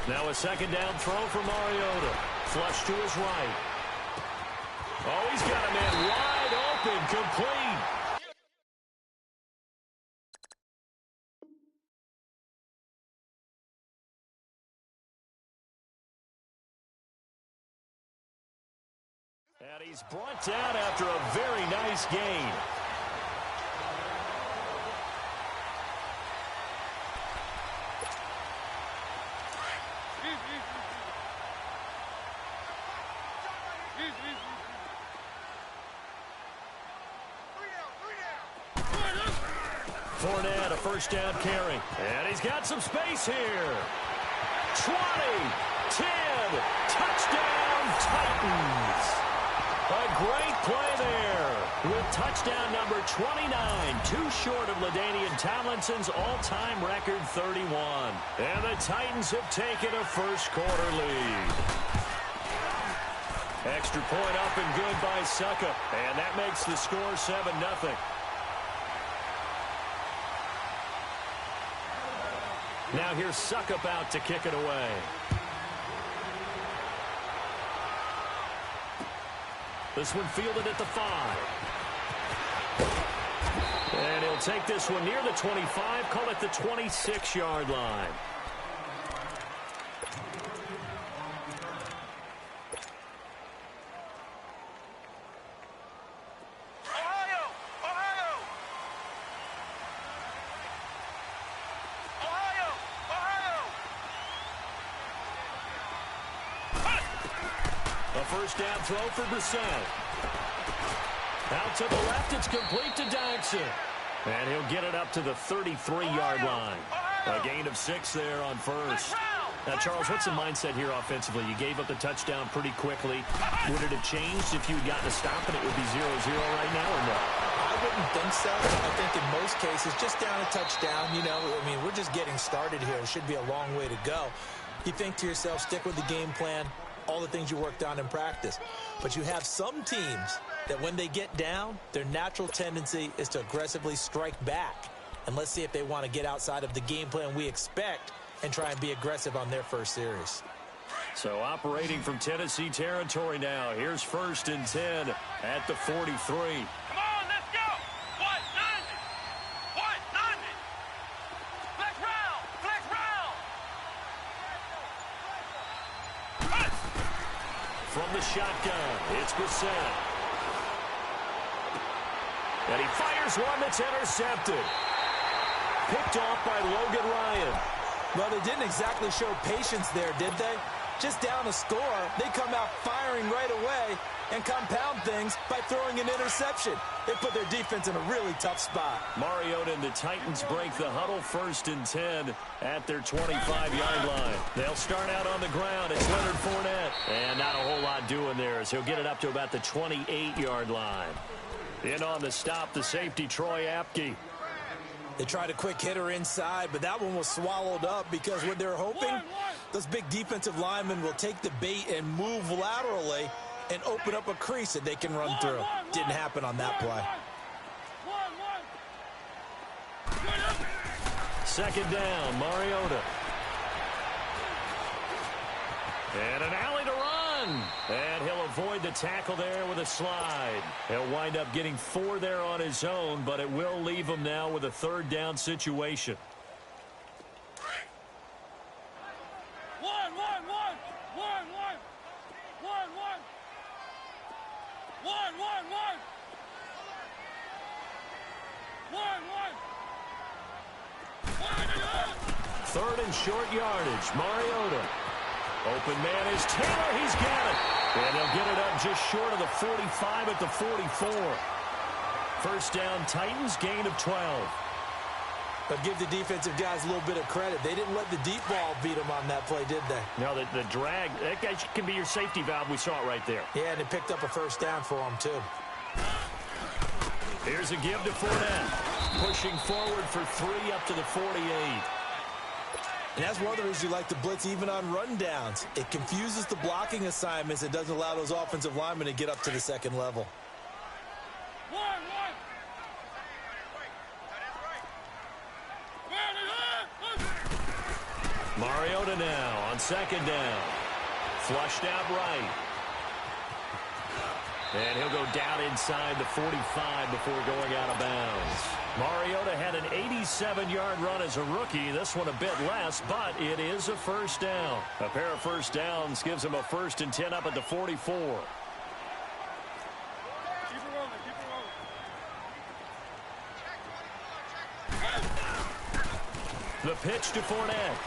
Now a second down throw for Mariota. Flush to his right. Oh, he's got a man wide open, complete. And he's brought down after a very nice gain. Fournette, a first down carry. And he's got some space here. 20, 10, touchdown Titans. A great play there with touchdown number 29, too short of LaDainian Tomlinson's all-time record 31. And the Titans have taken a first-quarter lead. Extra point up and good by Suckup, and that makes the score 7-0. Now here's Suckup out to kick it away. This one fielded at the 5. And he'll take this one near the 25, call it the 26-yard line. First down throw for Brissett. Out to the left, it's complete to Daxon. And he'll get it up to the 33-yard line. A gain of 6 there on first. Now, Charles, what's the mindset here offensively? You gave up the touchdown pretty quickly. Would it have changed if you had gotten a stop and it would be 0-0 right now or no? I wouldn't think so. I think in most cases, just down a touchdown, you know, I mean, we're just getting started here. It should be a long way to go. You think to yourself, stick with the game plan, all the things you worked on in practice. But you have some teams that when they get down, their natural tendency is to aggressively strike back. And let's see if they want to get outside of the game plan we expect and try and be aggressive on their first series. So operating from Tennessee territory now. Here's 1st and 10 at the 43. From the shotgun, it's Brissett. And he fires one that's intercepted. Picked off by Logan Ryan. Well, they didn't exactly show patience there, did they? Just down a score, they come out firing right away and compound things by throwing an interception. They put their defense in a really tough spot. Mariota and the Titans break the huddle, 1st and 10 at their 25-yard line. They'll start out on the ground. It's Leonard Fournette. And not a whole lot doing there as he'll get it up to about the 28-yard line. In on the stop, the safety, Troy Apke. They tried a quick hitter inside, but that one was swallowed up because what they're hoping, those big defensive linemen will take the bait and move laterally and open up a crease that they can run through. Didn't happen on that play. Second down, Mariota. And an alley to run. And he'll avoid the tackle there with a slide. He'll wind up getting 4 there on his own, but it will leave him now with a 3rd down situation. Third and short yardage, Mariota. Open man is Taylor. He's got it. And they'll get it up just short of the 45 at the 44. First down, Titans, gain of 12. But give the defensive guys a little bit of credit. They didn't let the deep ball beat them on that play, did they? No, the drag, that guy can be your safety valve. We saw it right there. Yeah, and they picked up a first down for him, too. Here's a give to Fournette. Pushing forward for 3 up to the 48. And that's one of the reasons you like to blitz even on rundowns. It confuses the blocking assignments. It doesn't allow those offensive linemen to get up to the second level. Mariota now on second down. Flushed out right. And he'll go down inside the 45 before going out of bounds. Mariota had an 87-yard run as a rookie. This one a bit less, but it is a first down. A pair of first downs gives him a 1st and 10 up at the 44. The pitch to Fournette.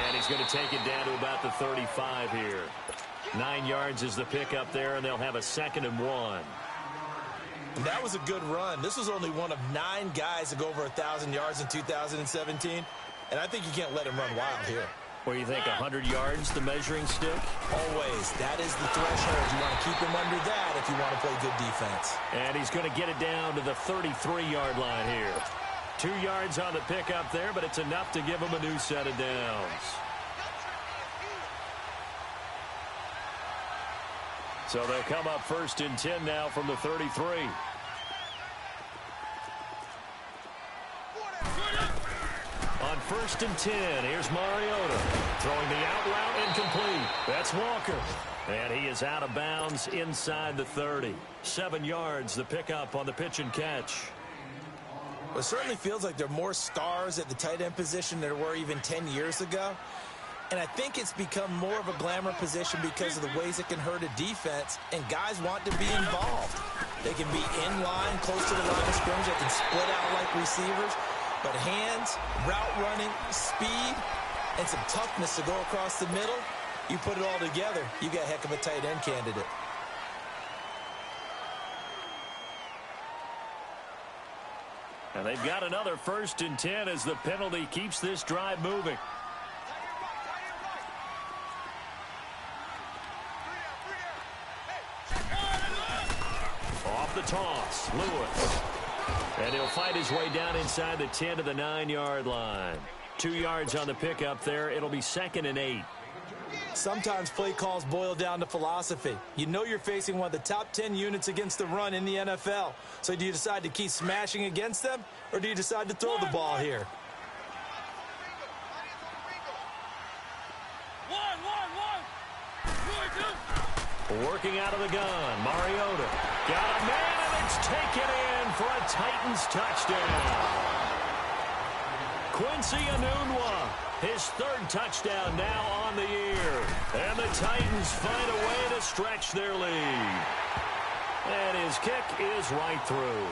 And he's going to take it down to about the 35 here. 9 yards is the pickup there, and they'll have a 2nd and 1. That was a good run. This was only one of 9 guys to go over 1,000 yards in 2017, and I think you can't let him run wild here. What do you think, 100 yards, the measuring stick? Always. That is the threshold. You want to keep him under that if you want to play good defense. And he's going to get it down to the 33-yard line here. 2 yards on the pickup there, but it's enough to give him a new set of downs. So they'll come up 1st and 10 now from the 33. On 1st and 10, here's Mariota. Throwing the out route incomplete. That's Walker. And he is out of bounds inside the 30. 7 yards, the pickup on the pitch and catch. Well, it certainly feels like there are more stars at the tight end position than there were even 10 years ago. And I think it's become more of a glamour position because of the ways it can hurt a defense, and guys want to be involved. They can be in line, close to the line of scrimmage. They can split out like receivers. But hands, route running, speed, and some toughness to go across the middle, you put it all together, you got a heck of a tight end candidate. And they've got another 1st and 10 as the penalty keeps this drive moving. Off the toss, Lewis. And he'll fight his way down inside the 10 to the 9-yard line. 2 yards on the pickup there. It'll be 2nd and 8. Sometimes play calls boil down to philosophy. You know you're facing one of the top 10 units against the run in the NFL. So do you decide to keep smashing against them, or do you decide to throw the ball here? Working out of the gun, Mariota. Got a man, and it's taken in for a Titans touchdown. Quincy Enunwa, his 3rd touchdown now on the year. And the Titans find a way to stretch their lead. And his kick is right through.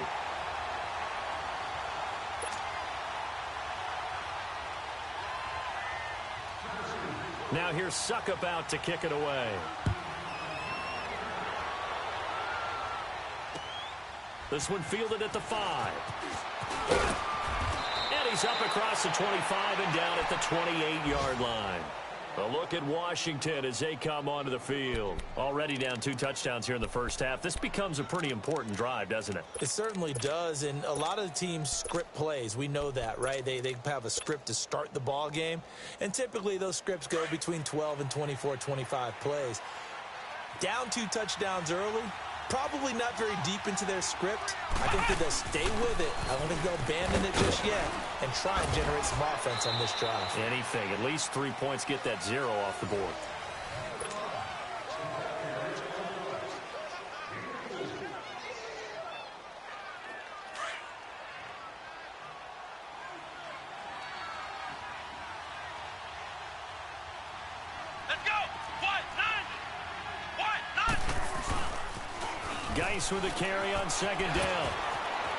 Now here's Suckup out to kick it away. This one fielded at the 5. And he's up across the 25 and down at the 28-yard line. A look at Washington as they come onto the field. Already down 2 touchdowns here in the first half. This becomes a pretty important drive, doesn't it? It certainly does, and a lot of the teams script plays. We know that, right? They have a script to start the ball game, and typically those scripts go between 12 and 24, 25 plays. Down 2 touchdowns early, probably not very deep into their script. I think that they'll stay with it. I don't think they'll abandon it just yet and try and generate some offense on this drive. Anything. At least 3 points, get that 0 off the board. Geis with a carry on 2nd down.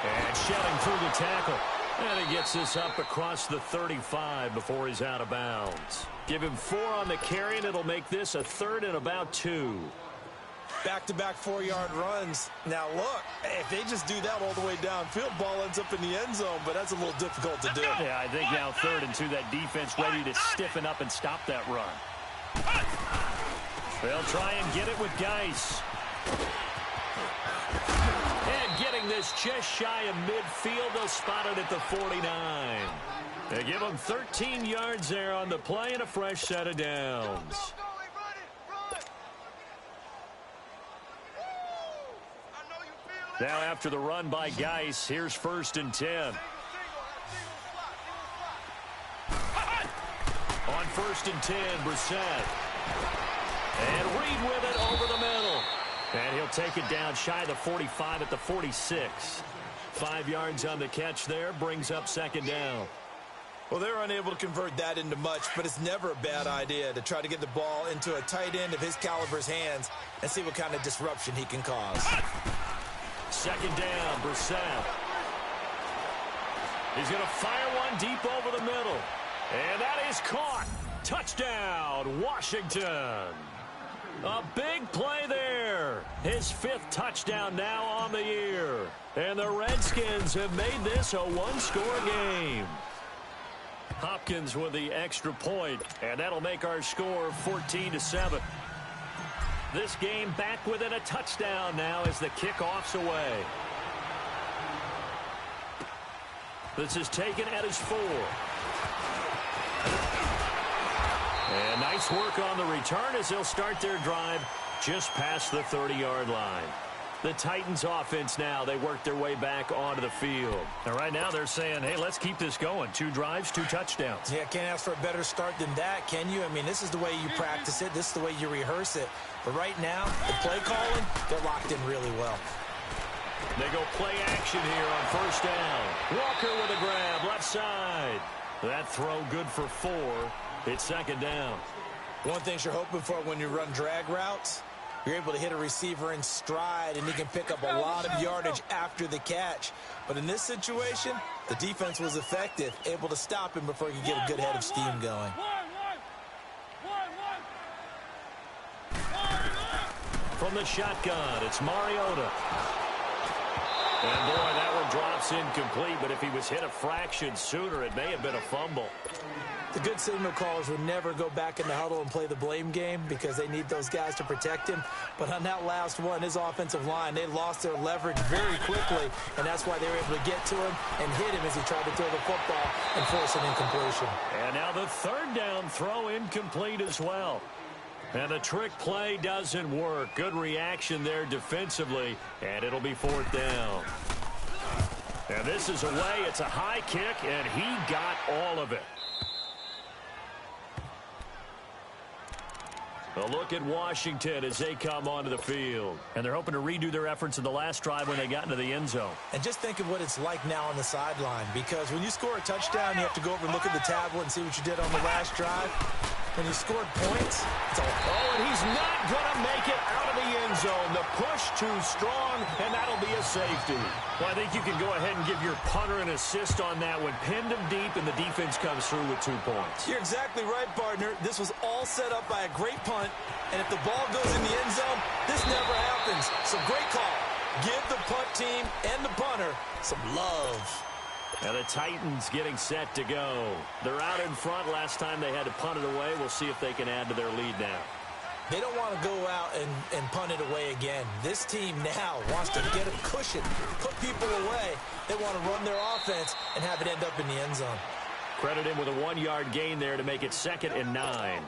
And shelling through the tackle. And he gets this up across the 35 before he's out of bounds. Give him 4 on the carry, and it'll make this a 3rd and about 2. Back-to-back 4-yard runs. Now, look, if they just do that all the way downfield, ball ends up in the end zone, but that's a little difficult to do. Yeah, I think now 3rd and 2, that defense ready to stiffen up and stop that run. They'll try and get it with Geis. And getting this just shy of midfield, they'll spot it at the 49. They give them 13 yards there on the play and a fresh set of downs. Now after the run by Geis, here's 1st and 10. first and 10, Brissett. And Reed with it over the middle. And he'll take it down shy of the 45 at the 46. 5 yards on the catch there, brings up second down. Well, they're unable to convert that into much, but it's never a bad idea to try to get the ball into a tight end of his caliber's hands and see what kind of disruption he can cause. Second down, Brissett. He's going to fire one deep over the middle. And that is caught. Touchdown, Washington. A big play there. His 5th touchdown now on the year. And the Redskins have made this a one-score game. Hopkins with the extra point, and that'll make our score 14-7. This game back within a touchdown now as the kickoff's away. This is taken at his 4. And nice work on the return as they'll start their drive just past the 30-yard line. The Titans offense now, they work their way back onto the field. And right now they're saying, hey, let's keep this going. 2 drives, 2 touchdowns. Yeah, can't ask for a better start than that, can you? I mean, this is the way you practice it. This is the way you rehearse it. But right now, the play calling, they're locked in really well. They go play action here on first down. Walker with a grab, left side. That throw good for 4. It's second down. One thing you're hoping for when you run drag routes, you're able to hit a receiver in stride, and he can pick up a lot of yardage after the catch. But in this situation, the defense was effective, able to stop him before he could get a good head of steam going. From the shotgun, it's Mariota. And boy, that one drops incomplete, but if he was hit a fraction sooner, it may have been a fumble. The good signal callers would never go back in the huddle and play the blame game because they need those guys to protect him. But on that last one, his offensive line, they lost their leverage very quickly, and that's why they were able to get to him and hit him as he tried to throw the football and force an incompletion. And now the third down throw incomplete as well. And the trick play doesn't work. Good reaction there defensively, and it'll be 4th down. And this is away. It's a high kick, and he got all of it. A look at Washington as they come onto the field. And they're hoping to redo their efforts in the last drive when they got into the end zone. And just think of what it's like now on the sideline, because when you score a touchdown, you have to go over and look at the tablet and see what you did on the last drive. When you scored points, it's all... Oh, and he's not going to make it out of the end zone. The push too strong, and that'll be a safety. Well, I think you can go ahead and give your punter an assist on that one. Pinned him deep, and the defense comes through with 2 points. You're exactly right, partner. This was all set up by a great punt, and if the ball goes in the end zone, this never happens. So great call. Give the punt team and the punter some love. And the Titans getting set to go. They're out in front. Last time they had to punt it away. We'll see if they can add to their lead now. They don't want to go out and punt it away again. This team now wants to get a cushion, put people away. They want to run their offense and have it end up in the end zone. Credit him with a 1-yard gain there to make it 2nd and 9.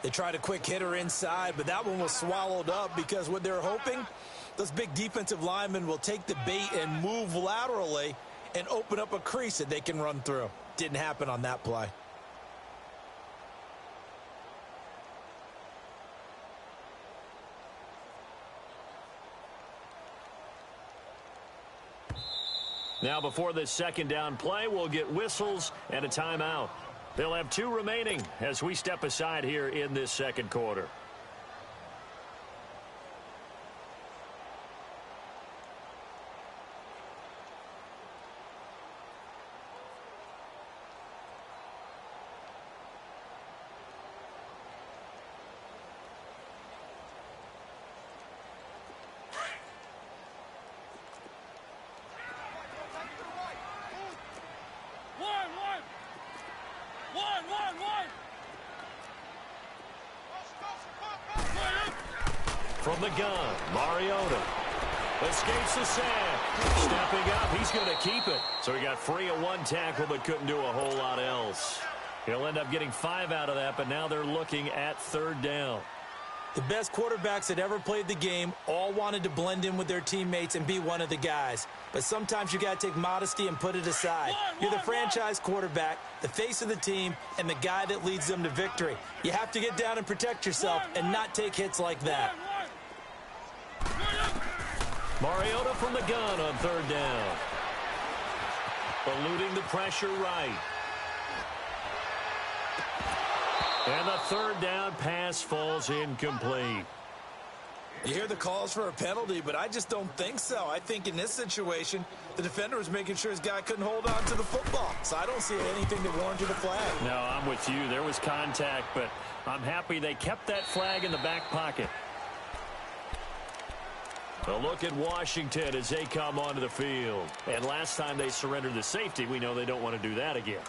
They tried a quick hitter inside, but that one was swallowed up because what they're hoping, those big defensive linemen will take the bait and move laterally and open up a crease that they can run through. Didn't happen on that play. Now before this second down play, we'll get whistles and a timeout. They'll have 2 remaining as we step aside here in this second quarter. From the gun, Mariota escapes the sack. Stepping up, he's going to keep it. So he got free of 1 tackle, but couldn't do a whole lot else. He'll end up getting 5 out of that, but now they're looking at 3rd down. The best quarterbacks that ever played the game all wanted to blend in with their teammates and be one of the guys. But sometimes you got to take modesty and put it aside. You're the franchise quarterback, the face of the team, and the guy that leads them to victory. You have to get down and protect yourself and not take hits like that. Mariota from the gun on third down. Eluding the pressure right. And the third down pass falls incomplete. You hear the calls for a penalty, but I just don't think so. I think in this situation, the defender was making sure his guy couldn't hold on to the football. So I don't see anything that warranted a flag. No, I'm with you. There was contact, but I'm happy they kept that flag in the back pocket. A look at Washington as they come onto the field. And last time they surrendered the safety, we know they don't want to do that again.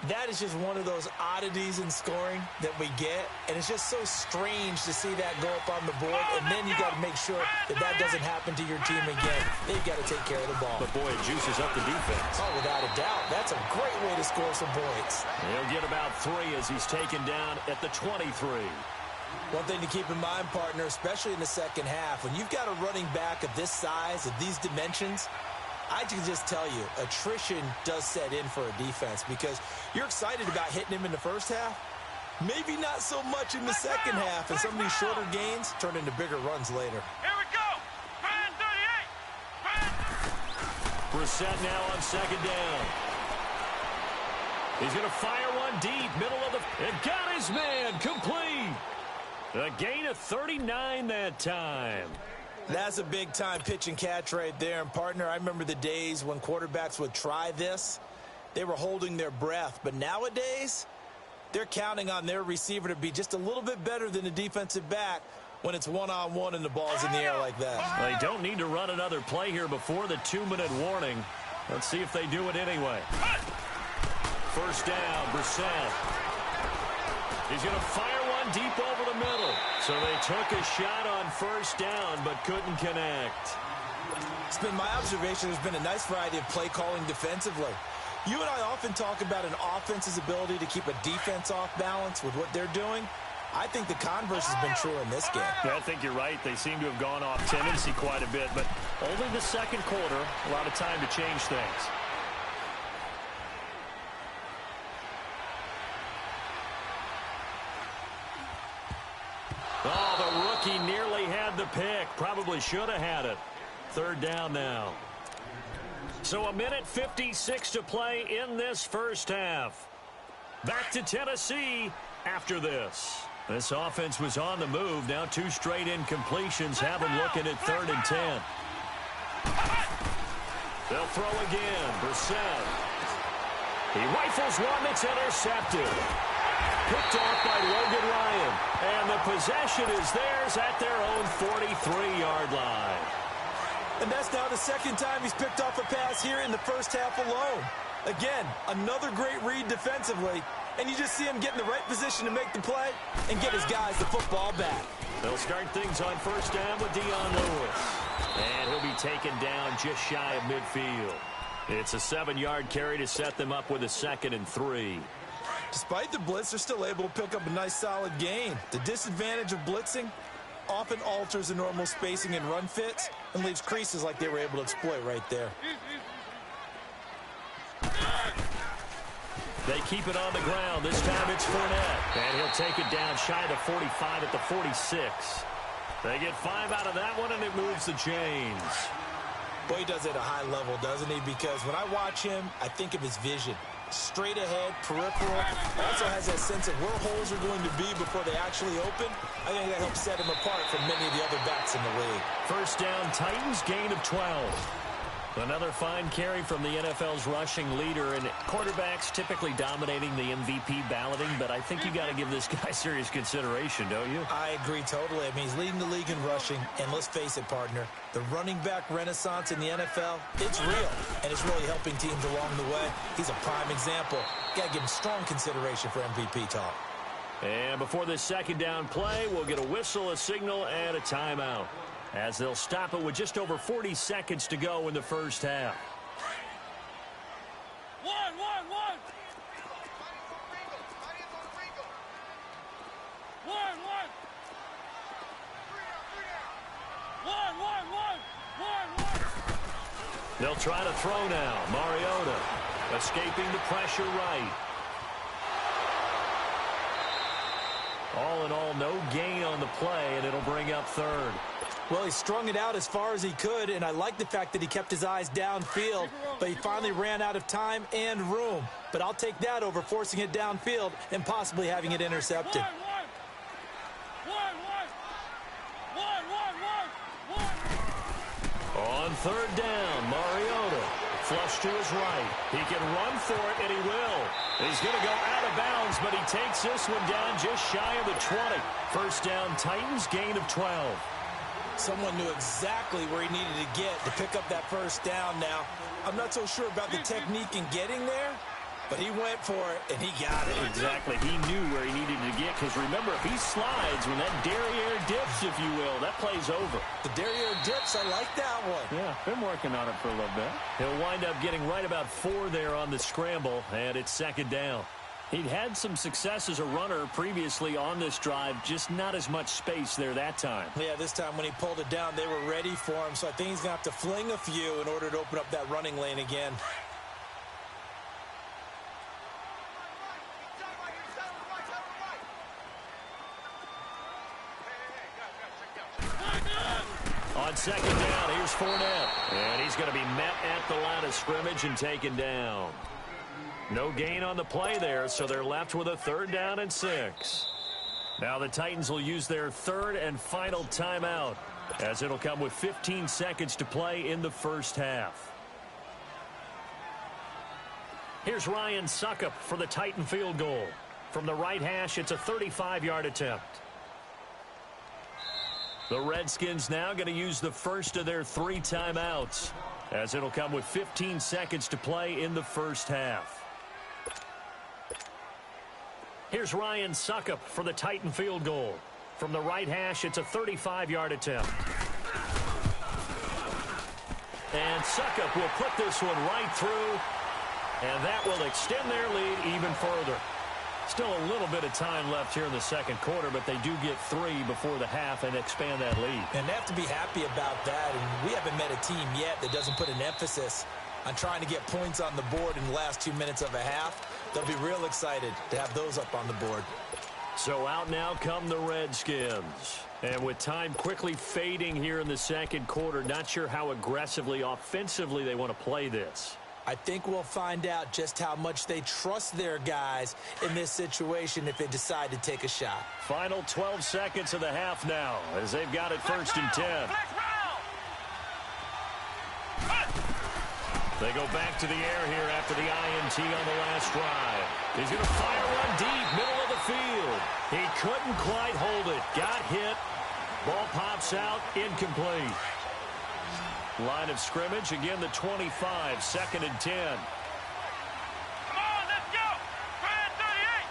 That is just one of those oddities in scoring that we get, and it's just so strange to see that go up on the board, and then you got to make sure that that doesn't happen to your team again. They've got to take care of the ball. But, boy, it juices up the defense. Oh, without a doubt. That's a great way to score some points. He'll get about 3 as he's taken down at the 23. One thing to keep in mind, partner, especially in the second half, when you've got a running back of this size, of these dimensions, I can just tell you, attrition does set in for a defense because you're excited about hitting him in the first half. Maybe not so much in the second half, and some of these shorter gains turn into bigger runs later. Here we go. Fan 38. Brissett now on second down. He's going to fire one deep, middle of the... And got his man, complete. A gain of 39 that time. That's a big-time pitch and catch right there. And, partner, I remember the days when quarterbacks would try this. They were holding their breath. But nowadays, they're counting on their receiver to be just a little bit better than the defensive back when it's one-on-one and the ball's in the air like that. They don't need to run another play here before the 2-minute warning. Let's see if they do it anyway. First down, Brissett. He's going to fire one deep over the middle. So they took a shot on first down, but couldn't connect. It's been my observation there's been a nice variety of play calling defensively. You and I often talk about an offense's ability to keep a defense off balance with what they're doing. I think the converse has been true in this game. Yeah, I think you're right. They seem to have gone off tendency quite a bit, but only the second quarter, a lot of time to change things. Oh, the rookie nearly had the pick. Probably should have had it. Third down now. So 1:56 to play in this first half. Back to Tennessee after this. This offense was on the move. Now 2 straight incompletions have them looking at 3rd and 10. They'll throw again. Brissett. He rifles one that's intercepted. Picked off by Logan Ryan. And the possession is theirs at their own 43-yard line. And that's now the second time he's picked off a pass here in the first half alone. Again, another great read defensively. And you just see him get in the right position to make the play and get his guys the football back. They'll start things on first down with Dion Lewis. And he'll be taken down just shy of midfield. It's a 7-yard carry to set them up with a 2nd and 3. Despite the blitz, they're still able to pick up a nice solid gain. The disadvantage of blitzing often alters the normal spacing and run fits and leaves creases like they were able to exploit right there. They keep it on the ground. This time it's Fournette. And he'll take it down shy of the 45 at the 46. They get 5 out of that one, and it moves the chains. Boy, he does it at a high level, doesn't he? Because when I watch him, I think of his vision. Straight ahead, peripheral. Also has that sense of where holes are going to be before they actually open. I think that helps set him apart from many of the other backs in the league. First down, Titans, gain of 12. Another fine carry from the NFL's rushing leader, and quarterbacks typically dominating the MVP balloting, but I think you got to give this guy serious consideration, don't you? I agree totally. I mean, he's leading the league in rushing, and let's face it, partner, the running back renaissance in the NFL, it's real, and it's really helping teams along the way. He's a prime example. Got to give him strong consideration for MVP talk. And before this second down play, we'll get a whistle, a signal, and a timeout, as they'll stop it with just over 40 seconds to go in the first half. One. They'll try to throw now. Mariota escaping the pressure right. All in all, no gain on the play, and it'll bring up third. Well, he strung it out as far as he could, and I like the fact that he kept his eyes downfield, but he finally ran out of time and room. But I'll take that over forcing it downfield and possibly having it intercepted. On third down, Mariota flush to his right. He can run for it, and he will. He's going to go out of bounds, but he takes this one down just shy of the 20. First down, Titans, gain of 12. Someone knew exactly where he needed to get to pick up that first down now. I'm not so sure about the technique in getting there, but he went for it, and he got it. Exactly. He knew where he needed to get, because remember, if he slides, when that derriere dips, if you will, that play's over. The derriere dips, I like that one. Yeah, been working on it for a little bit. He'll wind up getting right about 4 there on the scramble, and it's second down. He'd had some success as a runner previously on this drive, just not as much space there that time. Yeah, this time when he pulled it down, they were ready for him, so I think he's going to have to fling a few in order to open up that running lane again. On second down, here's Fournette. And he's going to be met at the line of scrimmage and taken down. No gain on the play there, so they're left with a third down and 6. Now the Titans will use their third and final timeout, as it'll come with 15 seconds to play in the first half. Here's Ryan Suckup for the Titan field goal. From the right hash, it's a 35-yard attempt. The Redskins now going to use the first of their 3 timeouts, as it'll come with 15 seconds to play in the first half. Here's Ryan Suckup for the Titan field goal. From the right hash, it's a 35-yard attempt. And Suckup will put this one right through, and that will extend their lead even further. Still a little bit of time left here in the second quarter, but they do get 3 before the half and expand that lead. And they have to be happy about that, and we haven't met a team yet that doesn't put an emphasis on trying to get points on the board in the last 2 minutes of a half. They'll be real excited to have those up on the board. So out now come the Redskins. And with time quickly fading here in the second quarter, not sure how aggressively, offensively they want to play this. I think we'll find out just how much they trust their guys in this situation if they decide to take a shot. Final 12 seconds of the half now, as they've got it first and 10. They go back to the air here after the INT on the last drive. He's going to fire one deep, middle of the field. He couldn't quite hold it. Got hit. Ball pops out, incomplete. Line of scrimmage, again the 25, second and 10. Come on, let's go! Brand 38!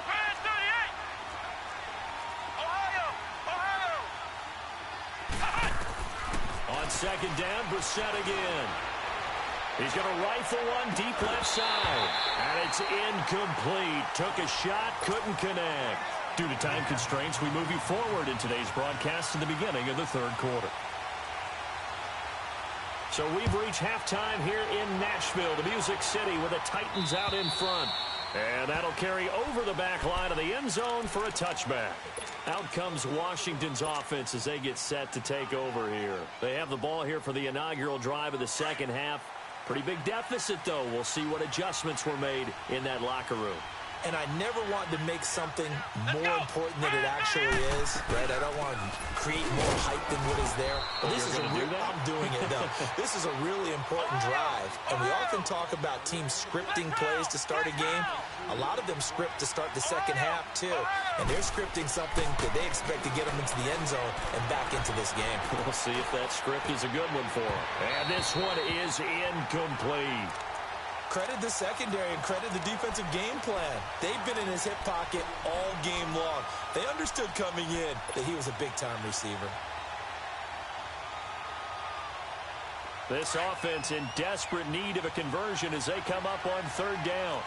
Brand 38! Ohio! On second down, Brissett again. He's going to rifle one deep left side. And it's incomplete. Took a shot, couldn't connect. Due to time constraints, we move you forward in today's broadcast to the beginning of the third quarter. So we've reached halftime here in Nashville, the Music City, with the Titans out in front. And that'll carry over the back line of the end zone for a touchback. Out comes Washington's offense as they get set to take over here. They have the ball here for the inaugural drive of the second half. Pretty big deficit, though. We'll see what adjustments were made in that locker room. And I never want to make something more important than it actually is, right? I don't want to create more hype than what is there. But this is I'm doing it, though. This is a really important drive. And we often talk about teams scripting plays to start a game. A lot of them script to start the second half, too. And they're scripting something that they expect to get them into the end zone and back into this game. We'll see if that script is a good one for them. And this one is incomplete. Credit the secondary and credit the defensive game plan. They've been in his hip pocket all game long. They understood coming in that he was a big-time receiver. This offense in desperate need of a conversion as they come up on third down.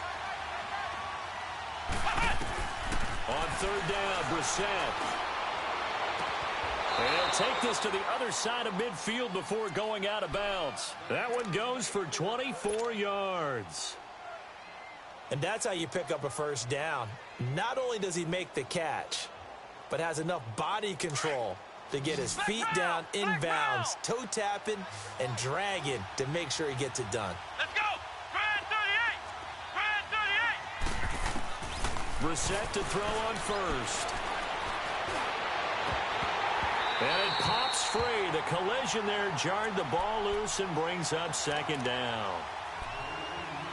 On third down, Brissett. And he'll take this to the other side of midfield before going out of bounds. That one goes for 24 yards. And that's how you pick up a first down. Not only does he make the catch, but has enough body control to get his feet down inbounds, toe tapping and dragging to make sure he gets it done. Let's go. Grand 38. Grand 38. Brissett to throw on first. And it pops free. The collision there jarred the ball loose and brings up second down.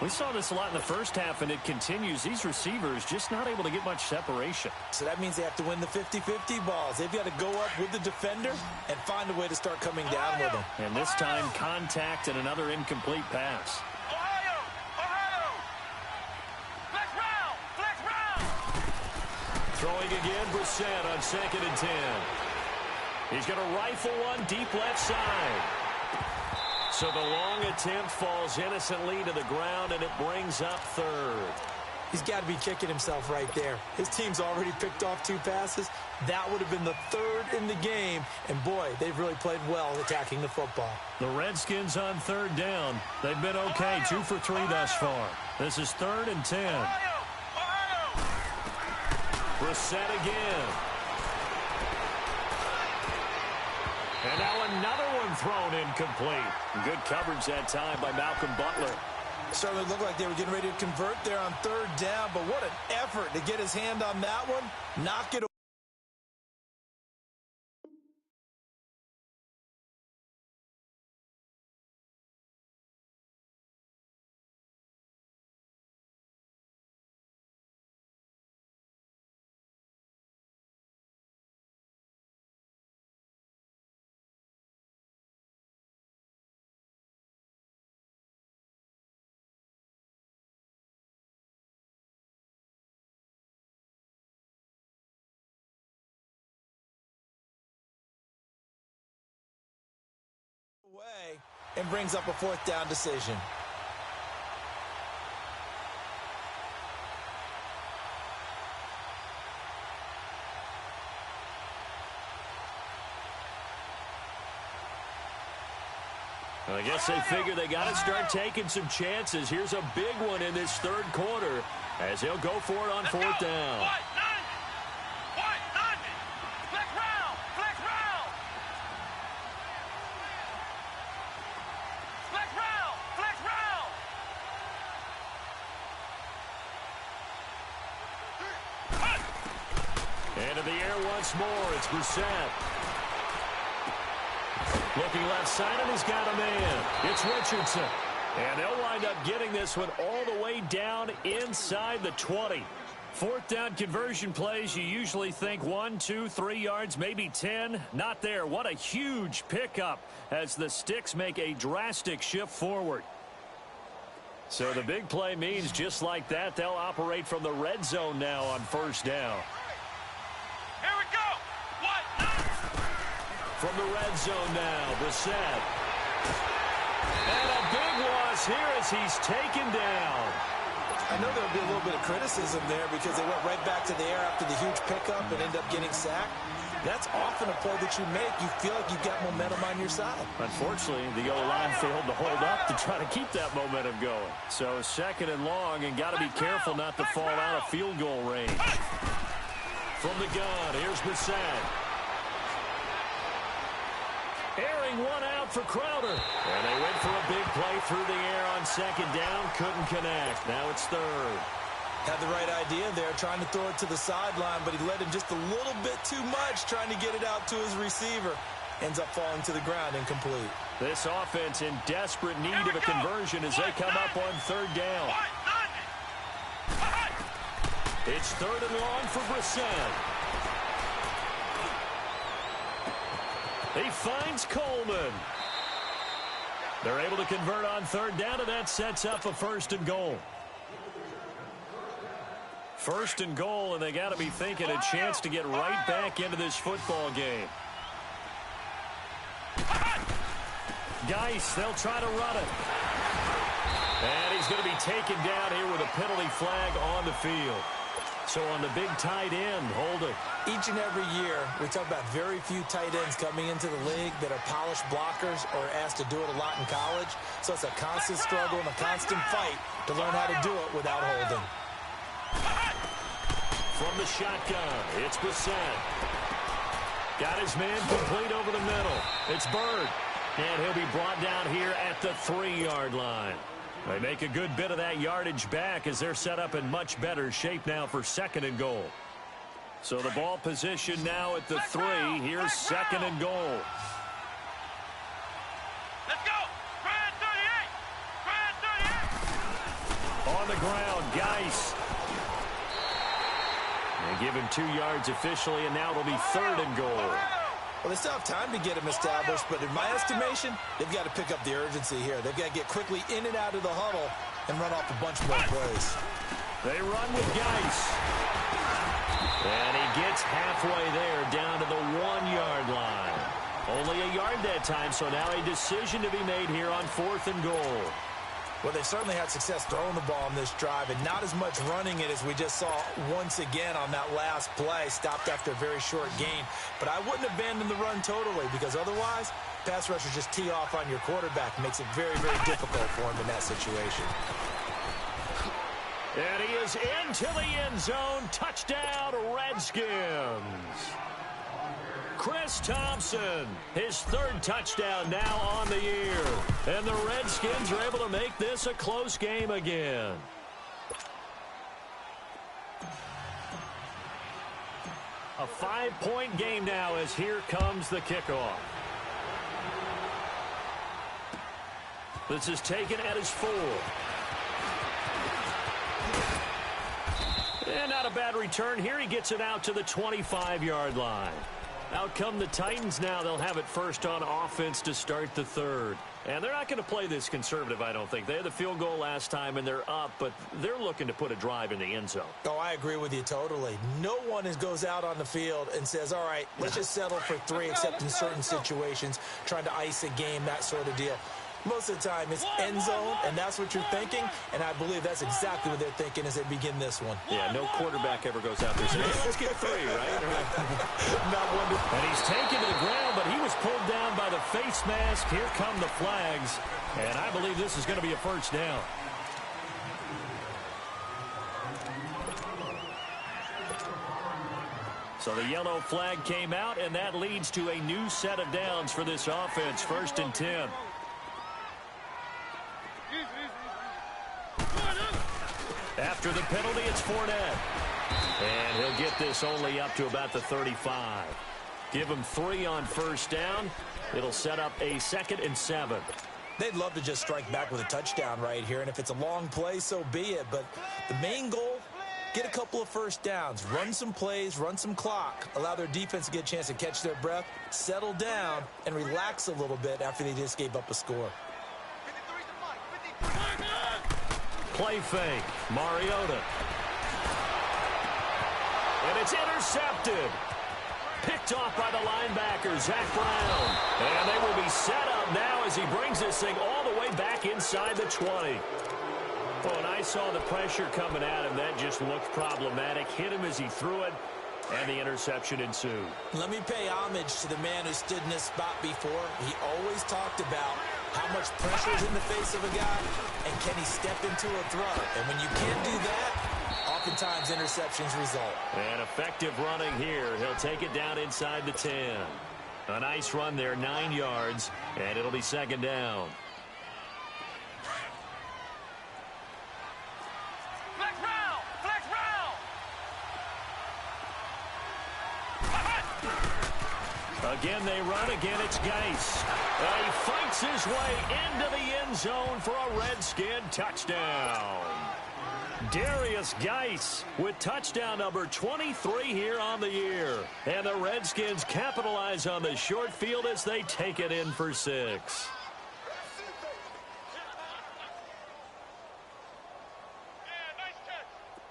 We saw this a lot in the first half, and it continues. These receivers just not able to get much separation. So that means they have to win the 50-50 balls. They've got to go up with the defender and find a way to start coming down with them. And this time, contact and another incomplete pass. Ohio. Ohio. Flex round. Flex round. Throwing again, Brissett on 2nd and 10. He's going to rifle one deep left side. So the long attempt falls innocently to the ground, and it brings up third. He's got to be kicking himself right there. His team's already picked off 2 passes. That would have been the 3rd in the game. And, boy, they've really played well attacking the football. The Redskins on 3rd down. They've been okay, 2 for 3 thus far. This is 3rd and 10. Ohio. Ohio. Brissett again. And now another one thrown incomplete. Good coverage that time by Malcolm Butler. Certainly looked like they were getting ready to convert there on 3rd down, but what an effort to get his hand on that one. Knock it away. And brings up a 4th down decision. I guess they figure they got to start taking some chances. Here's a big one in this 3rd quarter as he'll go for it on 4th down. Into the air once more. It's Brissett. Looking left side, and he's got a man. It's Richardson. And they'll wind up getting this one all the way down inside the 20. 4th down conversion plays, you usually think 1, 2, 3 yards, maybe 10. Not there. What a huge pickup as the Sticks make a drastic shift forward. So the big play means just like that, they'll operate from the red zone now on 1st down. Here we go. From the red zone now, Brissett. And a big loss here as he's taken down. I know there'll be a little bit of criticism there because they went right back to the air after the huge pickup and end up getting sacked. That's often a play that you make. You feel like you've got momentum on your side. Unfortunately, the O-line failed to hold up to try to keep that momentum going. So 2nd and long, and got to be careful not to fall out of field goal range. From the gun, here's Brissett. Airing one out for Crowder. And they went for a big play through the air on 2nd down. Couldn't connect. Now it's 3rd. Had the right idea there, trying to throw it to the sideline, but he led him just a little bit too much, trying to get it out to his receiver. Ends up falling to the ground incomplete. This offense in desperate need of a conversion as they come up on 3rd down. It's 3rd and long for Brissett. He finds Coleman. They're able to convert on 3rd down, and that sets up a 1st and goal. 1st and goal, and they got to be thinking a chance to get right back into this football game. Geis, they'll try to run it. And he's going to be taken down here with a penalty flag on the field. So on the big tight end, holding. Each and every year, we talk about very few tight ends coming into the league that are polished blockers or asked to do it a lot in college. So it's a constant struggle and a constant fight to learn how to do it without holding. From the shotgun, it's Brissett. Got his man complete over the middle. It's Bird. And he'll be brought down here at the 3-yard line. They make a good bit of that yardage back as they're set up in much better shape now for 2nd and goal. So the ball position now at the 3. Here's 2nd and goal. Let's go. Grand 38. Grand 38. On the ground, Geis. They give him 2 yards officially, and now it'll be 3rd and goal. Well, they still have time to get him established, but in my estimation, they've got to pick up the urgency here. They've got to get quickly in and out of the huddle and run off a bunch more plays. They run with Geis. And he gets halfway there down to the 1-yard line. Only a yard that time, so now a decision to be made here on 4th and goal. Well, they certainly had success throwing the ball on this drive and not as much running it as we just saw once again on that last play, stopped after a very short gain. But I wouldn't abandon the run totally because otherwise, pass rushers just tee off on your quarterback. Makes it very, very difficult for him in that situation. And he is into the end zone. Touchdown, Redskins. Chris Thompson, his 3rd touchdown now on the year. And the Redskins are able to make this a close game again. A 5-point game now as here comes the kickoff. This is taken at his 4. And not a bad return here. He gets it out to the 25-yard line. Out come the Titans now. They'll have it first on offense to start the 3rd. And they're not going to play this conservative, I don't think. They had the field goal last time, and they're up, but they're looking to put a drive in the end zone. Oh, I agree with you totally. No one goes out on the field and says, all right, let's just settle for 3, except in certain situations, trying to ice a game, that sort of deal. Most of the time, it's end zone, and that's what you're thinking, and I believe that's exactly what they're thinking as they begin this one. Yeah, no quarterback ever goes out there saying, hey, let's get 3, right? Not wonderful. And he's taken to the ground, but he was pulled down by the face mask. Here come the flags, and I believe this is going to be a first down. So the yellow flag came out, and that leads to a new set of downs for this offense. 1st and 10. After the penalty, it's Fournette. And he'll get this only up to about the 35. Give him 3 on 1st down. It'll set up a 2nd and 7. They'd love to just strike back with a touchdown right here, and if it's a long play, so be it. But the main goal, get a couple of 1st downs, run some plays, run some clock, allow their defense to get a chance to catch their breath, settle down, and relax a little bit after they just gave up a score. Play fake. Mariota. And it's intercepted. Picked off by the linebacker, Zach Brown. And they will be set up now as he brings this thing all the way back inside the 20. Oh, and I saw the pressure coming at him. That just looked problematic. Hit him as he threw it, and the interception ensued. Let me pay homage to the man who stood in this spot before. He always talked about how much pressure is in the face of a guy, and can he step into a throw? And when you can't do that, oftentimes interceptions result. And effective running here. He'll take it down inside the 10. A nice run there, 9 yards, and it'll be 2nd down. Flex round! Flex round! Again, they run. Again, it's Geis. He fights his way into the end zone for a Redskin touchdown. Darius Geis with touchdown number 23 here on the year. And the Redskins capitalize on the short field as they take it in for 6.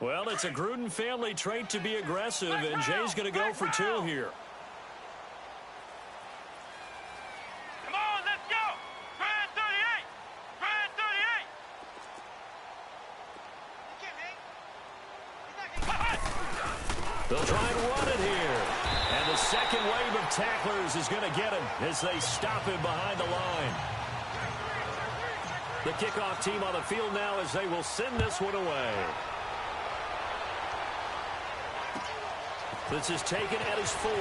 Well, it's a Gruden family trait to be aggressive, and Jay's going to go for 2 here. Come on, let's go! Grand 38! Grand 38! They'll try and run it here. And the second wave of tacklers is going to get him as they stop him behind the line. The kickoff team on the field now as they will send this one away. This is taken at his 4.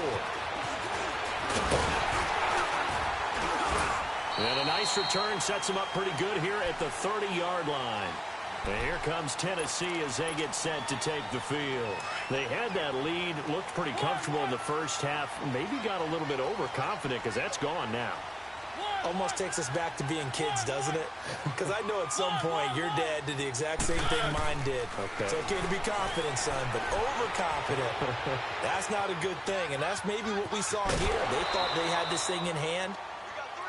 And a nice return sets him up pretty good here at the 30-yard line. And here comes Tennessee as they get set to take the field. They had that lead, looked pretty comfortable in the first half, maybe got a little bit overconfident because that's gone now. Almost takes us back to being kids, doesn't it? Because I know at some point your dad did the exact same thing mine did. Okay. It's okay to be confident, son, but overconfident, that's not a good thing. And that's maybe what we saw here. They thought they had this thing in hand,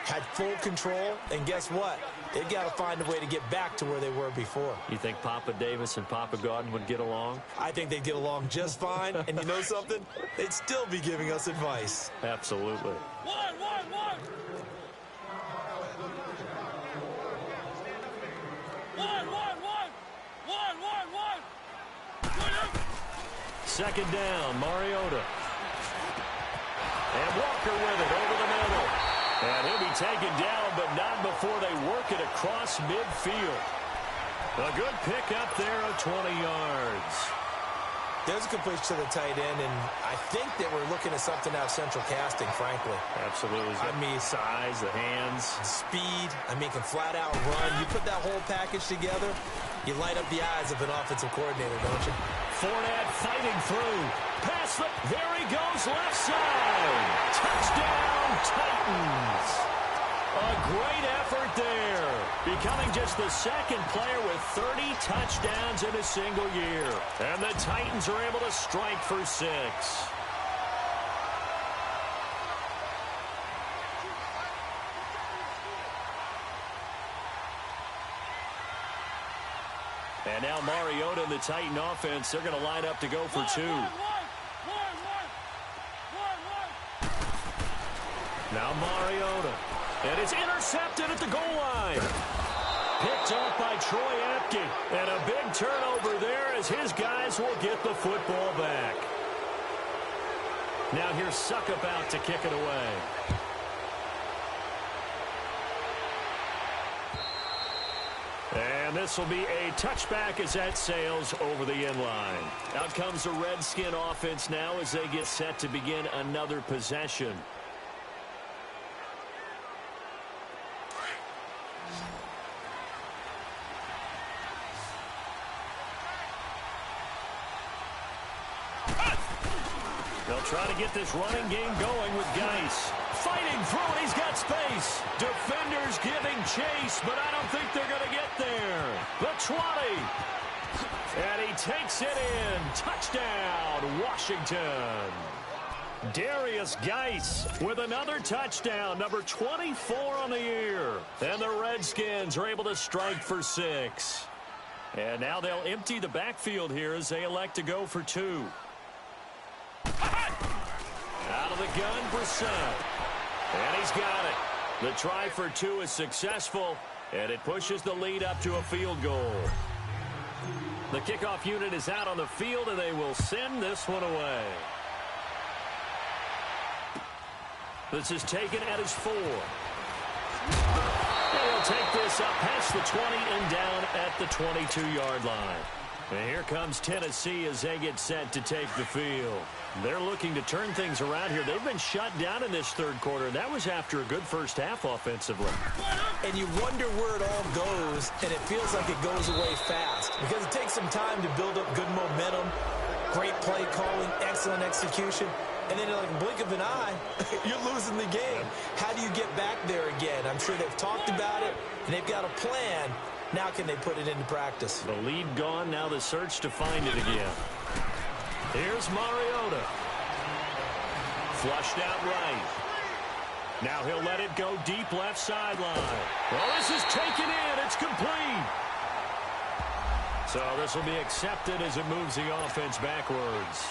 had full control, and guess what? They've got to find a way to get back to where they were before. You think Papa Davis and Papa Gordon would get along? I think they'd get along just fine, and you know something? They'd still be giving us advice. Absolutely. One. Second down, Mariota. And Walker with it over the middle. And he'll be taken down, but not before they work it across midfield. A good pickup there of 20 yards. There's a completion to the tight end, and I think that we're looking at something out of central casting, frankly. Absolutely. I mean, size, the hands. Speed. I mean, can flat out run. You put that whole package together, you light up the eyes of an offensive coordinator, don't you? Fournette fighting through. Pass it. There he goes, left side. Touchdown, Titans. A great effort there. Becoming just the second player with 30 touchdowns in a single year. And the Titans are able to strike for 6. And now Mariota and the Titan offense, they're going to line up to go for 2. Now Mariota. And it's intercepted at the goal line. Picked off by Troy Apke. And a big turnover there as his guys will get the football back. Now here's Suckup out to kick it away. And this will be a touchback as that sails over the end line. Out comes the Redskin offense now as they get set to begin another possession. They'll try to get this running game going with Geis. Fighting through it, he's got space. Defenders giving chase, but I don't think they're going to get there. The 20. And he takes it in. Touchdown, Washington. Darius Geis with another touchdown, number 24 on the year. And the Redskins are able to strike for 6. And now they'll empty the backfield here as they elect to go for 2. Out of the gun, Brissett. And he's got it. The try for 2 is successful, and it pushes the lead up to a field goal. The kickoff unit is out on the field, and they will send this one away. This is taken at his 4. And he'll take this up past the 20 and down at the 22-yard line. And here comes Tennessee as they get set to take the field. They're looking to turn things around here. They've been shut down in this third quarter, and that was after a good first half offensively. And you wonder where it all goes, and it feels like it goes away fast because it takes some time to build up good momentum, great play calling, excellent execution, and then like a blink of an eye, you're losing the game. How do you get back there again? I'm sure they've talked about it, and they've got a plan. Now can they put it into practice? The lead gone, now the search to find it again. Here's Mariota. Flushed out right. Now he'll let it go deep left sideline. Well, this is taken in. It's complete. So this will be accepted as it moves the offense backwards.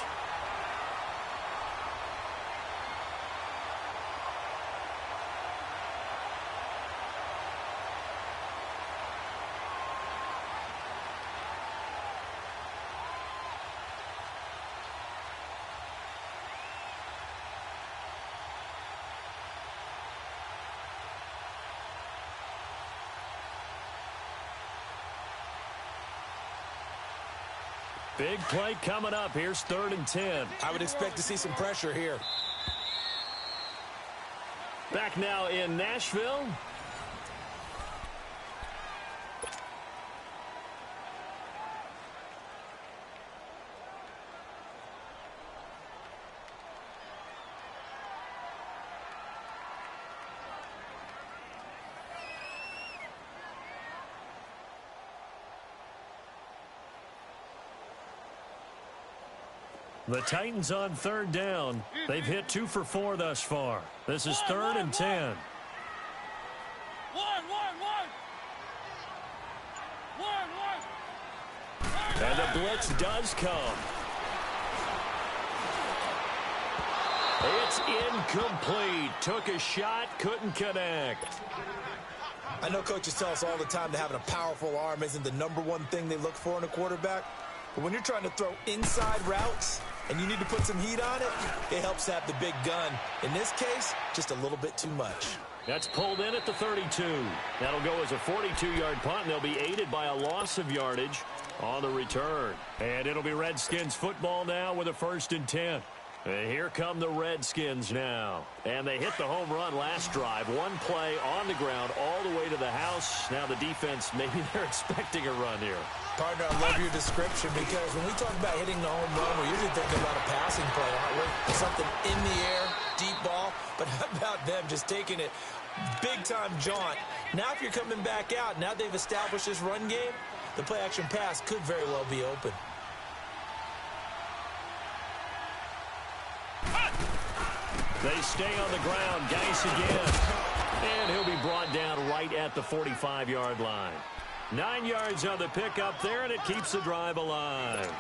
Big play coming up. Here's 3rd and 10. I would expect to see some pressure here. Back now in Nashville. The Titans on 3rd down. They've hit 2 for 4 thus far. This is 3rd and 10. And the blitz does come. It's incomplete. Took a shot, couldn't connect. I know coaches tell us all the time that having a powerful arm isn't the #1 thing they look for in a quarterback. But when you're trying to throw inside routes and you need to put some heat on it, it helps to have the big gun. In this case, just a little bit too much. That's pulled in at the 32. That'll go as a 42-yard punt, and they'll be aided by a loss of yardage on the return. And it'll be Redskins football now with a 1st and 10. And here come the Redskins now. And they hit the home run last drive. One play on the ground all the way to the house. Now the defense, maybe they're expecting a run here. Partner, I love your description because when we talk about hitting the home run, we're usually thinking about a passing play, aren't we? Something in the air, deep ball. But how about them just taking it big-time jaunt? Now if you're coming back out, now they've established this run game, the play-action pass could very well be open. They stay on the ground. Geis again. And he'll be brought down right at the 45-yard line. 9 yards on the pickup there, and it keeps the drive alive.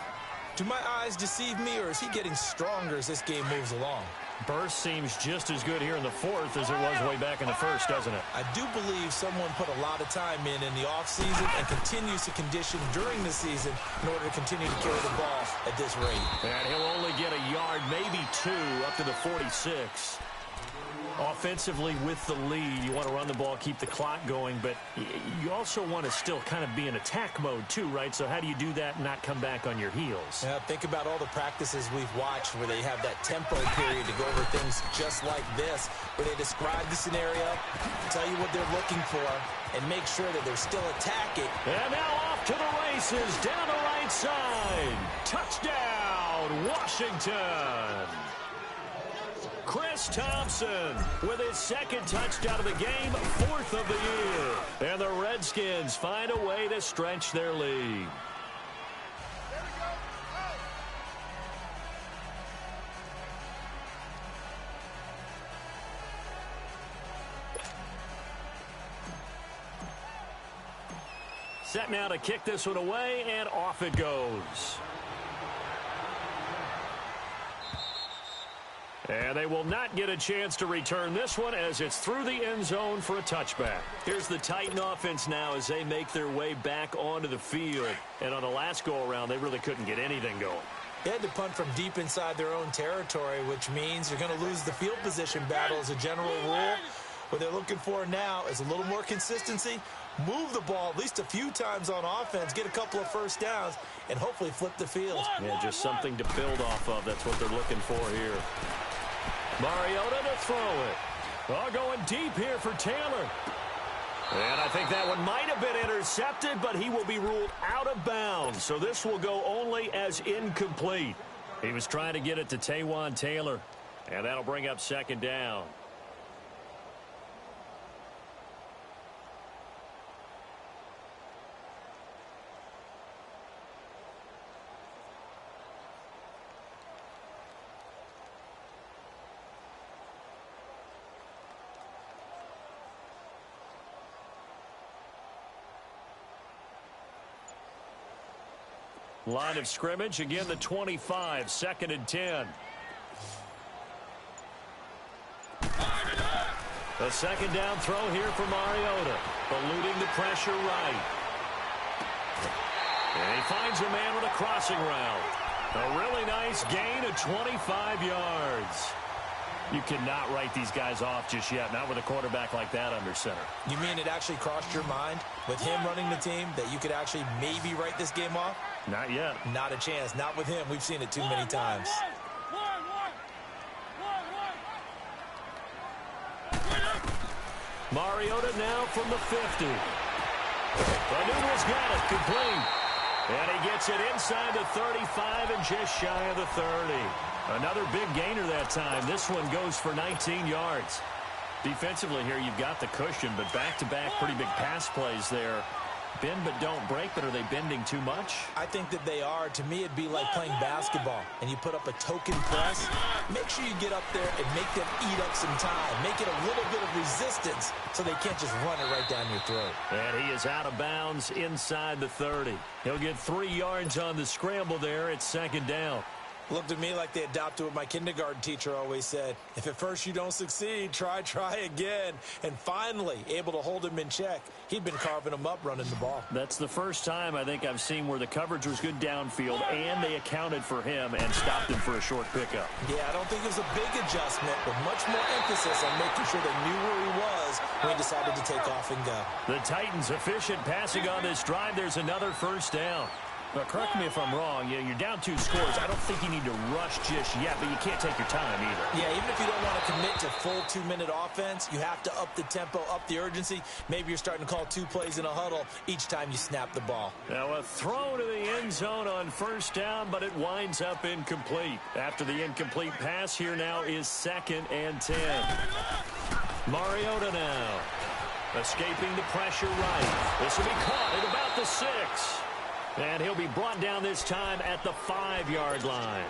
Do my eyes deceive me, or is he getting stronger as this game moves along? Burst seems just as good here in the 4th as it was way back in the 1st, doesn't it? I do believe someone put a lot of time in the offseason and continues to condition during the season in order to continue to carry the ball at this rate. And he'll only get a yard, maybe 2, up to the 46. Offensively with the lead, you want to run the ball, keep the clock going, but you also want to still kind of be in attack mode too, right? So how do you do that and not come back on your heels? Yeah, think about all the practices we've watched where they have that tempo period to go over things just like this, where they describe the scenario, tell you what they're looking for, and make sure that they're still attacking. And now off to the races, down the right side. Touchdown, Washington. Chris Thompson with his 2nd touchdown of the game, 4th of the year. And the Redskins find a way to stretch their lead. Set now to kick this one away, and off it goes. And they will not get a chance to return this one as it's through the end zone for a touchback. Here's the Titan offense now as they make their way back onto the field. And on the last go-around, they really couldn't get anything going. They had to punt from deep inside their own territory, which means you're going to lose the field position battle as a general rule. What they're looking for now is a little more consistency, move the ball at least a few times on offense, get a couple of first downs, and hopefully flip the field. Yeah, just something to build off of. That's what they're looking for here. Mariota to throw it. Oh, going deep here for Taylor. And I think that one might have been intercepted, but he will be ruled out of bounds. So this will go only as incomplete. He was trying to get it to Taywan Taylor. And that'll bring up 2nd down. Line of scrimmage, again the 25, 2nd and 10. A 2nd down throw here for Mariota, eluding the pressure right. And he finds a man with a crossing route. A really nice gain of 25 yards. You cannot write these guys off just yet, not with a quarterback like that under center. You mean it actually crossed your mind with him running the team that you could actually maybe write this game off? Not yet. Not a chance. Not with him. We've seen it too many times. Mariota now from the 50. Anuno's got it, complete. And he gets it inside the 35 and just shy of the 30. Another big gainer that time. This one goes for 19 yards. Defensively here, you've got the cushion, but back-to-back pretty big pass plays there. Bend but don't break, but are they bending too much? I think that they are. To me, it'd be like playing basketball, and you put up a token press. Make sure you get up there and make them eat up some time. Make it a little bit of resistance so they can't just run it right down your throat. And he is out of bounds inside the 30. He'll get 3 yards on the scramble there. It's second down. Looked at me like they adopted what my kindergarten teacher always said. If at first you don't succeed, try again. And finally, able to hold him in check. He'd been carving him up running the ball. That's the first time I think I've seen where the coverage was good downfield and they accounted for him and stopped him for a short pickup. Yeah, I don't think it was a big adjustment, but much more emphasis on making sure they knew where he was when he decided to take off and go. The Titans efficient passing on this drive. There's another first down. Now, correct me if I'm wrong. You're down 2 scores. I don't think you need to rush just yet, but you can't take your time either. Yeah, even if you don't want to commit to full 2-minute offense, you have to up the tempo, up the urgency. Maybe you're starting to call 2 plays in a huddle each time you snap the ball. Now a throw to the end zone on first down, but it winds up incomplete. After the incomplete pass, here now is 2nd and 10. Mariota now. Escaping the pressure right. This will be caught at about the 6. And he'll be brought down this time at the 5-yard line.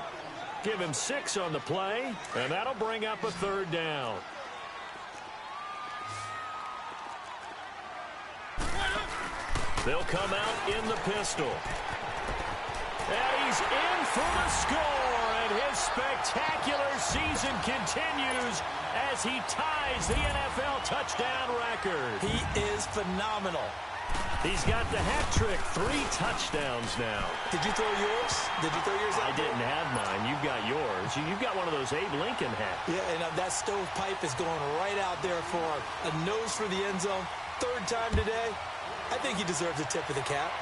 Give him 6 on the play, and that'll bring up a 3rd down. They'll come out in the pistol. And he's in for the score, and his spectacular season continues as he ties the NFL touchdown record. He is phenomenal. He's got the hat trick, 3 touchdowns now. Did you throw yours? Did you throw yours out? I didn't have mine. You've got yours. You've got one of those Abe Lincoln hats. Yeah, and that stovepipe is going right out there for him. A nose for the end zone. 3rd time today. I think he deserves a tip of the cap.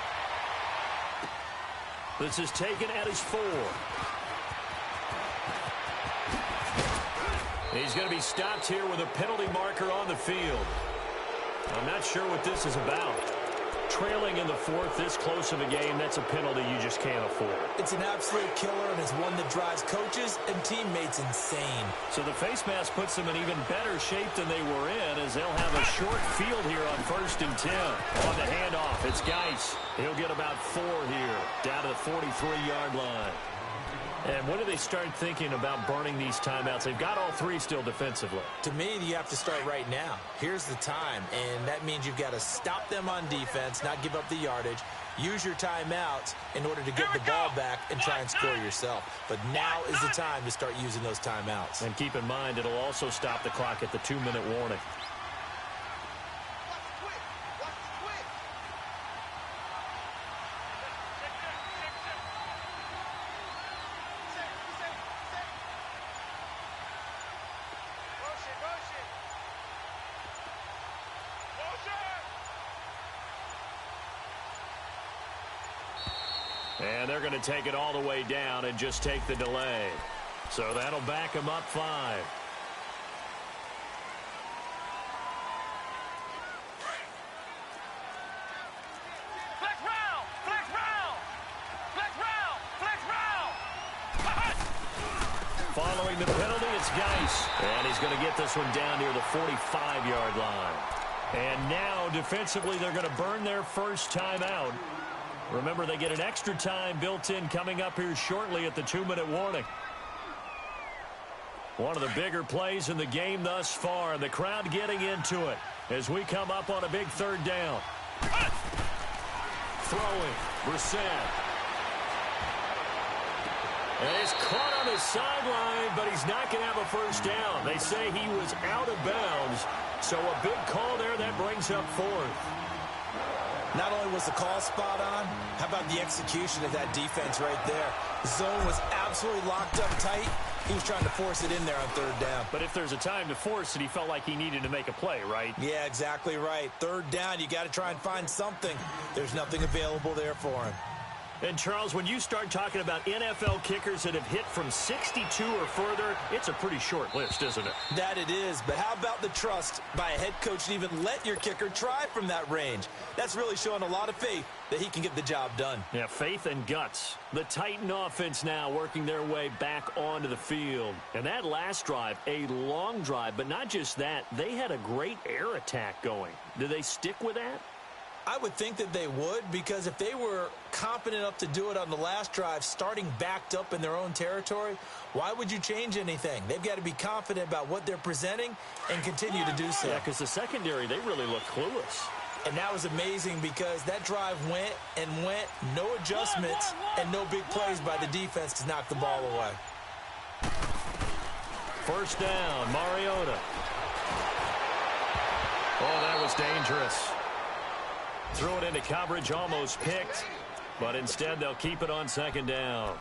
This is taken at his 4. He's going to be stopped here with a penalty marker on the field. I'm not sure what this is about. Trailing in the 4th, this close of a game, that's a penalty you just can't afford. It's an absolute killer, and it's one that drives coaches and teammates insane. So the face mask puts them in even better shape than they were in, as they'll have a short field here on 1st and 10. On the handoff, it's Geis. He'll get about 4 here, down to the 43-yard line. And when do they start thinking about burning these timeouts? They've got all 3 still defensively. To me, you have to start right now. Here's the time, and that means you've got to stop them on defense, not give up the yardage. Use your timeouts in order to get the ball back and try and score yourself. But now is the time to start using those timeouts. And keep in mind, it'll also stop the clock at the 2-minute warning. And they're going to take it all the way down and just take the delay. So that'll back them up 5. Flex round! Flex round! Flex round! Flex round! Following the penalty, it's Geis. And he's going to get this one down near the 45-yard line. And now, defensively, they're going to burn their first timeout. Remember, they get an extra time built in coming up here shortly at the 2-minute warning. One of the bigger plays in the game thus far, and the crowd getting into it as we come up on a big 3rd down. Throwing, Brissett. And he's caught on the sideline, but he's not going to have a first down. They say he was out of bounds, so a big call there that brings up 4th. Not only was the call spot on, how about the execution of that defense right there? The zone was absolutely locked up tight. He was trying to force it in there on 3rd down. But if there's a time to force it, he felt like he needed to make a play, right? Yeah, exactly right. 3rd down, you got to try and find something. There's nothing available there for him. And, Charles, when you start talking about NFL kickers that have hit from 62 or further, it's a pretty short list, isn't it? That it is, but how about the trust by a head coach to even let your kicker try from that range? That's really showing a lot of faith that he can get the job done. Yeah, faith and guts. The Titan offense now working their way back onto the field. And that last drive, a long drive, but not just that, they had a great air attack going. Do they stick with that? I would think that they would, because if they were confident enough to do it on the last drive, starting backed up in their own territory, why would you change anything? They've got to be confident about what they're presenting and continue to do so. Yeah, because the secondary, they really look clueless. And that was amazing because that drive went and went, no adjustments, and no big plays by the defense to knock the ball away. First down, Mariota. Oh, that was dangerous. Threw it into coverage, almost picked, but instead they'll keep it on second down.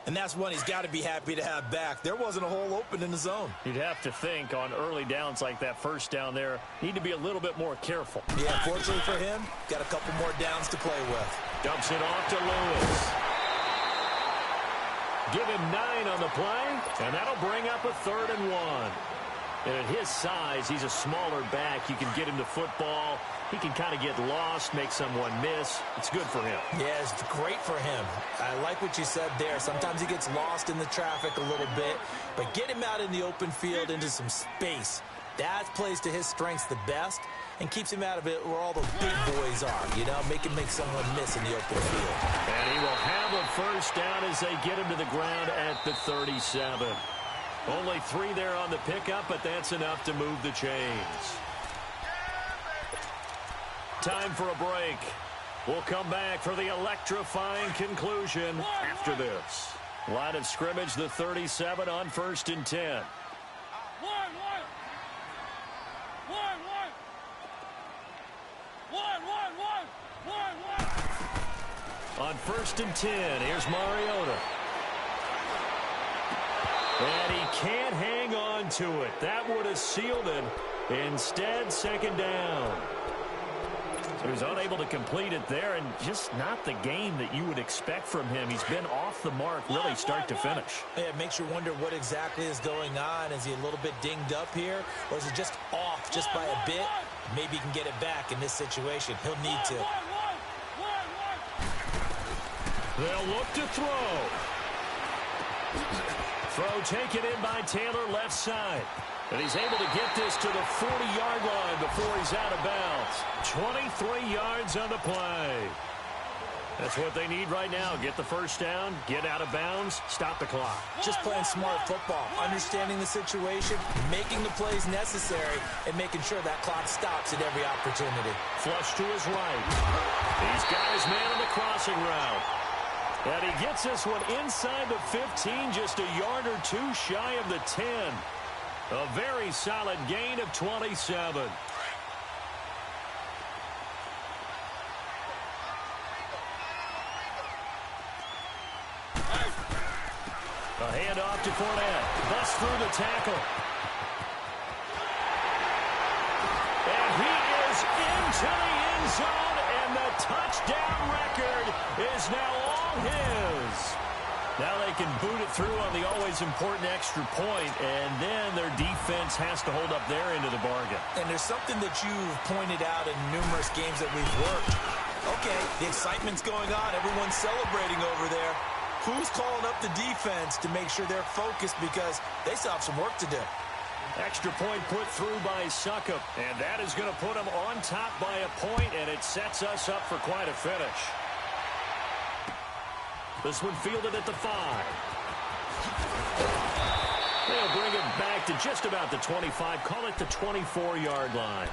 And that's one he's got to be happy to have back. There wasn't a hole open in the zone. You'd have to think on early downs like that first down there, need to be a little bit more careful. Yeah, fortunately for him, got a couple more downs to play with. Dumps it off to Lewis. Give him 9 on the play, and that'll bring up a 3rd and 1. And at his size, he's a smaller back. You can get him the football. He can kind of get lost, make someone miss. It's good for him. Yeah, it's great for him. I like what you said there. Sometimes he gets lost in the traffic a little bit, but get him out in the open field into some space. That plays to his strengths the best and keeps him out of it where all the big boys are, you know, make someone miss in the open field. And he will have a first down as they get him to the ground at the 37. Only 3 there on the pickup, but that's enough to move the chains. Time for a break. We'll come back for the electrifying conclusion after this. Line of scrimmage, the 37 on 1st and 10. On 1st and 10, here's Mariota. And he can't hang on to it. That would have sealed it. Instead, second down. So he's unable to complete it there, and just not the game that you would expect from him. He's been off the mark really start to finish. Yeah, it makes you wonder what exactly is going on. Is he a little bit dinged up here, or is it just off just by a bit? Maybe he can get it back in this situation. He'll need to. They'll look to throw. Throw taken in by Taylor left side. And he's able to get this to the 40-yard line before he's out of bounds. 23 yards on the play. That's what they need right now. Get the first down, get out of bounds, stop the clock. Just playing smart football, understanding the situation, making the plays necessary, and making sure that clock stops at every opportunity. Flush to his right. He's got his man on the crossing route. And he gets this one inside the 15, just a yard or 2 shy of the 10. A very solid gain of 27. A handoff to Fournette. Busts through the tackle. And he is into the end zone, and the touchdown record is now all his. Now they can boot it through on the always important extra point, and then their defense has to hold up their end of the bargain. And there's something that you've pointed out in numerous games that we've worked. Okay, the excitement's going on. Everyone's celebrating over there. Who's calling up the defense to make sure they're focused, because they still have some work to do? Extra point put through by Succop, and that is going to put them on top by a point, and it sets us up for quite a finish. This one fielded at the 5. They'll bring it back to just about the 25, call it the 24-yard line.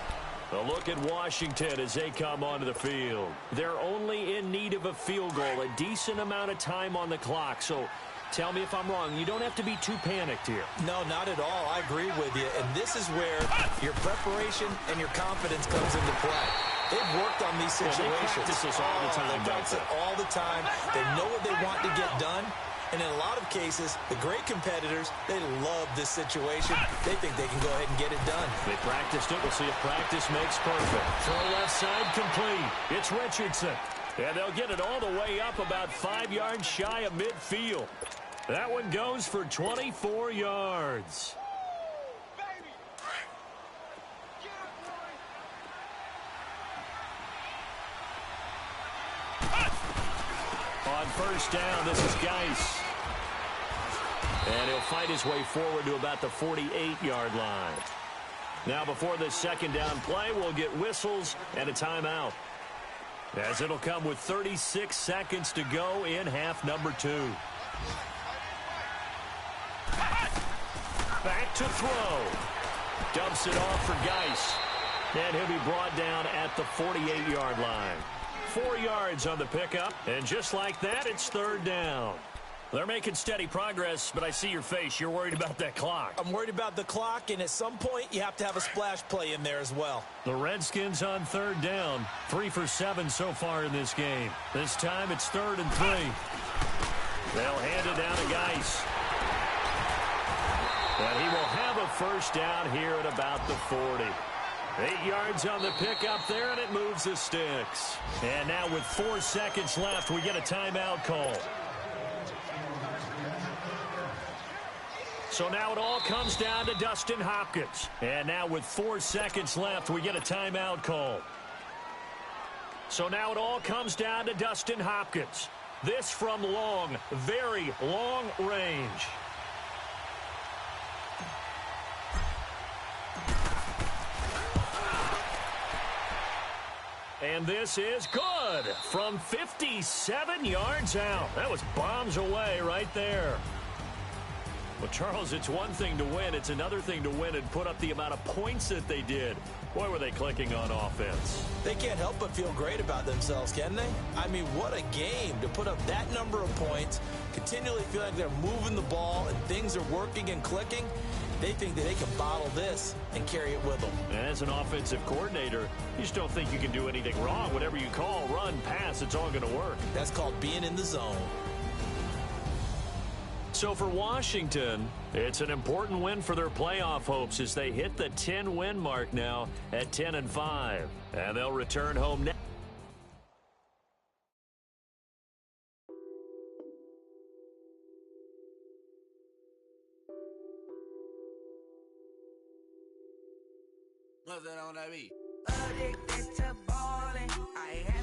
A look at Washington as they come onto the field. They're only in need of a field goal, a decent amount of time on the clock. So tell me if I'm wrong. You don't have to be too panicked here. No, not at all. I agree with you. And this is where your preparation and your confidence comes into play. They've worked on these situations. They practice this all the time. They practice it all the time. They know what they want to get done. And in a lot of cases, the great competitors, they love this situation. They think they can go ahead and get it done. They practiced it. We'll see if practice makes perfect. Throw left side complete. It's Richardson. And they'll get it all the way up about 5 yards shy of midfield. That one goes for 24 yards. On first down, this is Geis. And he'll fight his way forward to about the 48-yard line. Now before this second down play, we'll get whistles and a timeout, as it'll come with 36 seconds to go in half number 2. Back to throw. Dumps it off for Geis. And he'll be brought down at the 48-yard line. 4 yards on the pickup, and just like that, it's third down. They're making steady progress, but I see your face. You're worried about that clock. I'm worried about the clock, and at some point, you have to have a splash play in there as well. The Redskins on third down. 3 for 7 so far in this game. This time, it's 3rd and 3. They'll hand it down to Geis. And he will have a first down here at about the 40. 8 yards on the pickup there, and it moves the sticks. And now with 4 seconds left, we get a timeout call. So now it all comes down to Dustin Hopkins. And now with 4 seconds left, we get a timeout call. So now it all comes down to Dustin Hopkins. This from long, very long range. And this is good from 57 yards out. That was bombs away right there. Well, Charles, it's one thing to win. It's another thing to win and put up the amount of points that they did. Boy, were they clicking on offense. They can't help but feel great about themselves, can they? I mean, what a game to put up that number of points, continually feel like they're moving the ball and things are working and clicking. They think that they can bottle this and carry it with them. And as an offensive coordinator, you just don't think you can do anything wrong. Whatever you call, run, pass, it's all going to work. That's called being in the zone. So for Washington, it's an important win for their playoff hopes as they hit the 10-win mark now at 10-5. And they'll return home next. What's that on that beat? Addicted to ballin', I have